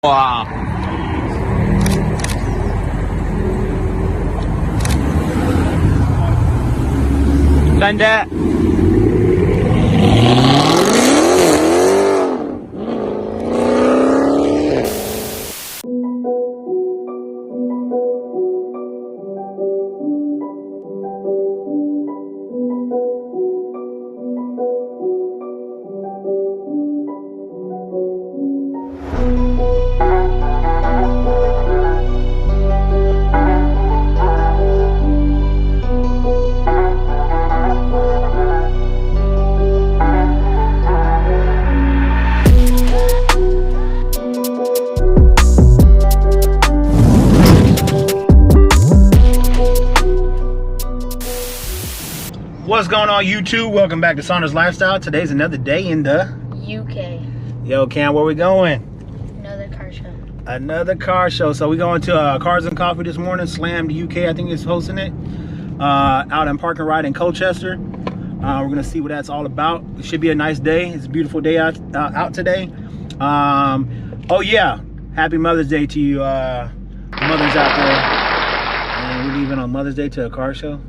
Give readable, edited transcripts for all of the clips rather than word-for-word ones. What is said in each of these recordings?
Wow. Ganda. What's going on, YouTube? Welcome back to Saunders Lifestyle. Today's another day in the UK. Yo, Cam, where we going? Another car show. Another car show. So we going to Cars and Coffee this morning. Slammed UK, I think, is hosting it. Out in Park and Ride in Colchester. We're gonna see what that's all about. It should be a nice day. It's a beautiful day out today. Oh yeah, happy Mother's Day to you, mothers out there. And we're leaving on Mother's Day to a car show.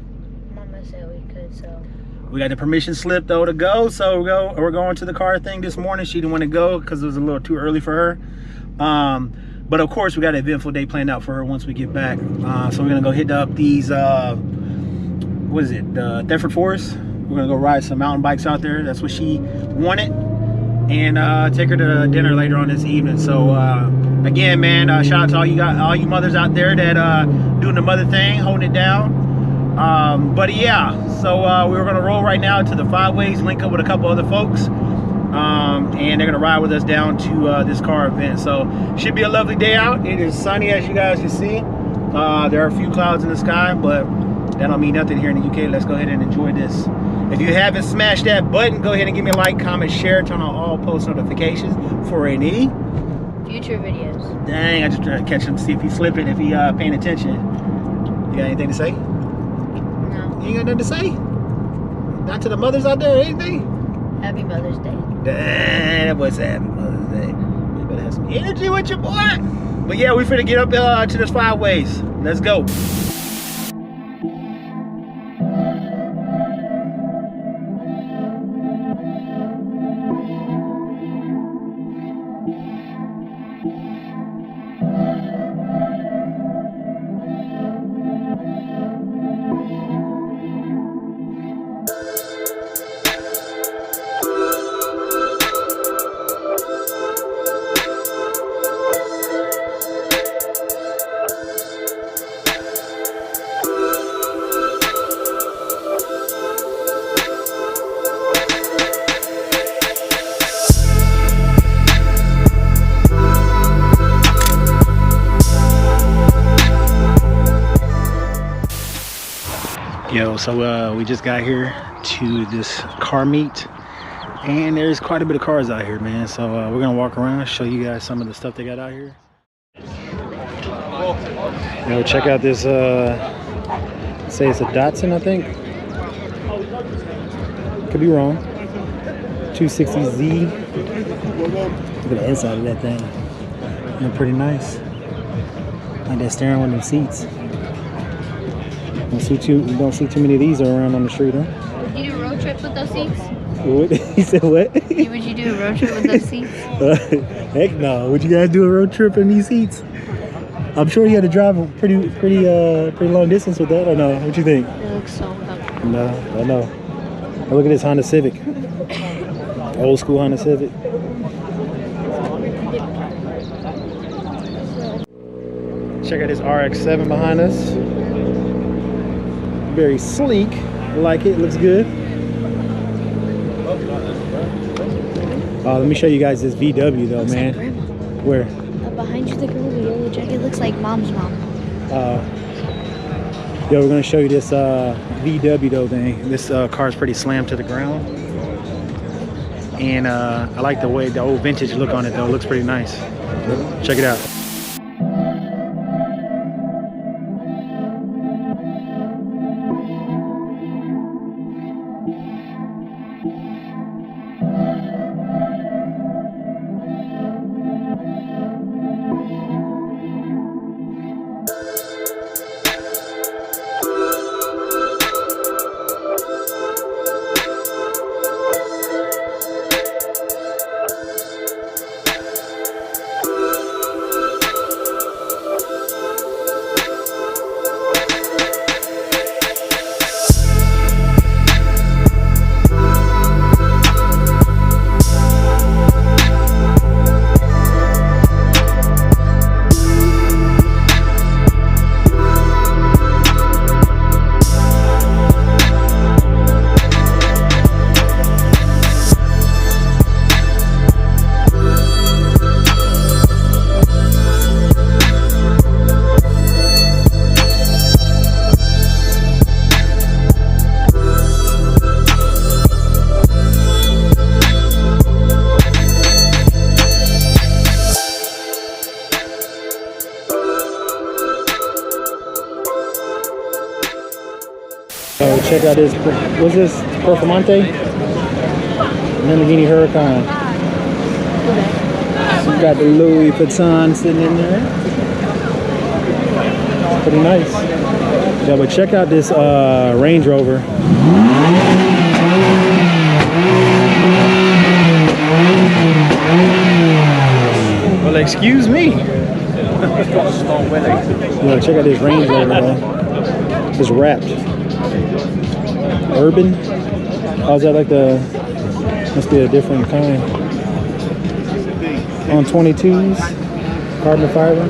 Mama said we could, so. We got the permission slip though to go, so we're going to the car thing this morning. She didn't want to go because it was a little too early for her. But of course, we got an eventful day planned out for her once we get back. So we're gonna go hit up these, what is it, the Thetford Forest. We're gonna go ride some mountain bikes out there. That's what she wanted, and take her to dinner later on this evening. So again, man, shout out to all you mothers out there that doing the mother thing, holding it down. But yeah, so we're gonna roll right now to the Five Ways, link up with a couple other folks, and they're gonna ride with us down to this car event. So should be a lovely day out. It is sunny, as you guys can see. There are a few clouds in the sky, but that don't mean nothing here in the UK. Let's go ahead and enjoy this. If you haven't smashed that button, go ahead and give me a like, comment, share, turn on all post notifications for any Future videos. Dang, I just tried to catch him, see if he's slipping, if he paying attention. You got anything to say? No. You ain't got nothing to say? Not to the mothers out there, anything? Happy Mother's Day. Dang, that boy said happy Mother's Day. You better have some energy with your boy. But yeah, we finna get up to this Five Ways. Let's go. Yo, so we just got here to this car meet, and there's quite a bit of cars out here, man. So we're gonna walk around, show you guys some of the stuff they got out here. Yo, check out this, say it's a Datsun, I think. Could be wrong. 260Z. Look at the inside of that thing. They're pretty nice. Like that steering wheel and seats. You don't see too many of these around on the street, huh? Would you do a road trip with those seats? What? He said what? Would you do a road trip with those seats? Heck no. Would you guys do a road trip in these seats? I'm sure you had to drive a pretty long distance with that, or no? What you think? They look so comfortable. No, I know. Oh, look at this Honda Civic. Old school Honda Civic. Check out this RX-7 behind us. Very sleek. I like it. Looks good. Let me show you guys this VW though, Looks man. like grandma. Where? Behind you, the girl with the yellow jacket looks like mom's mom. Yeah, we're gonna show you this VW though thing. This car is pretty slammed to the ground, and I like the way the old vintage look on it though. It looks pretty nice. Check it out. Check out this. What's this? Performante? Lamborghini Huracan. We got the Louis Vuitton sitting in there. It's pretty nice. Yeah, but check out this Range Rover. Well, excuse me. Yeah, check out this Range Rover, man. It's wrapped. Urban. How's that like the? Must be a different kind. On 22s, carbon fiber.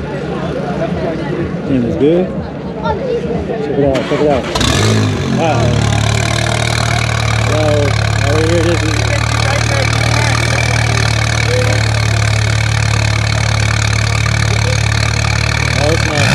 And it's good. Check it out, check it out. Wow. So, over here, this is. Oh, it's not.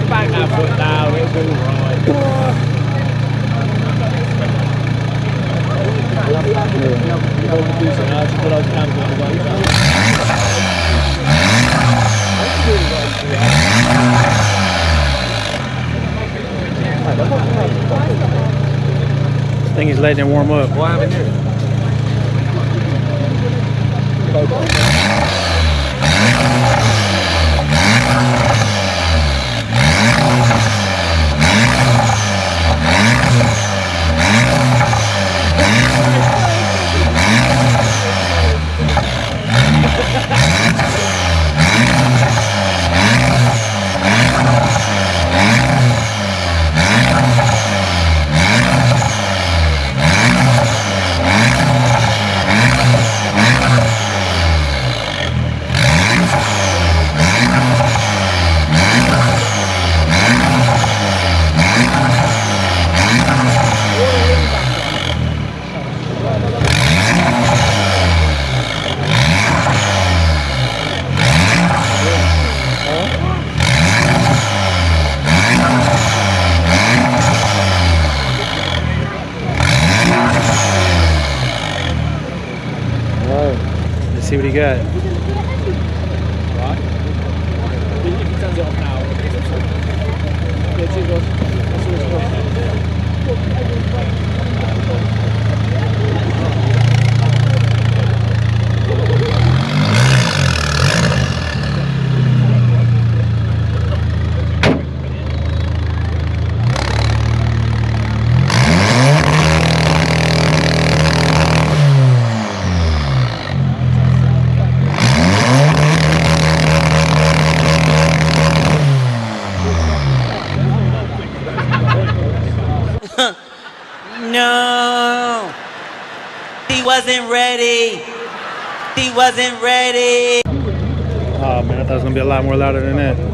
Back that foot down, it'll be I think he's letting it warm up. what happened here? Let's see what he got. No, he wasn't ready. He wasn't ready. Oh man, I thought it was gonna be a lot more louder than that.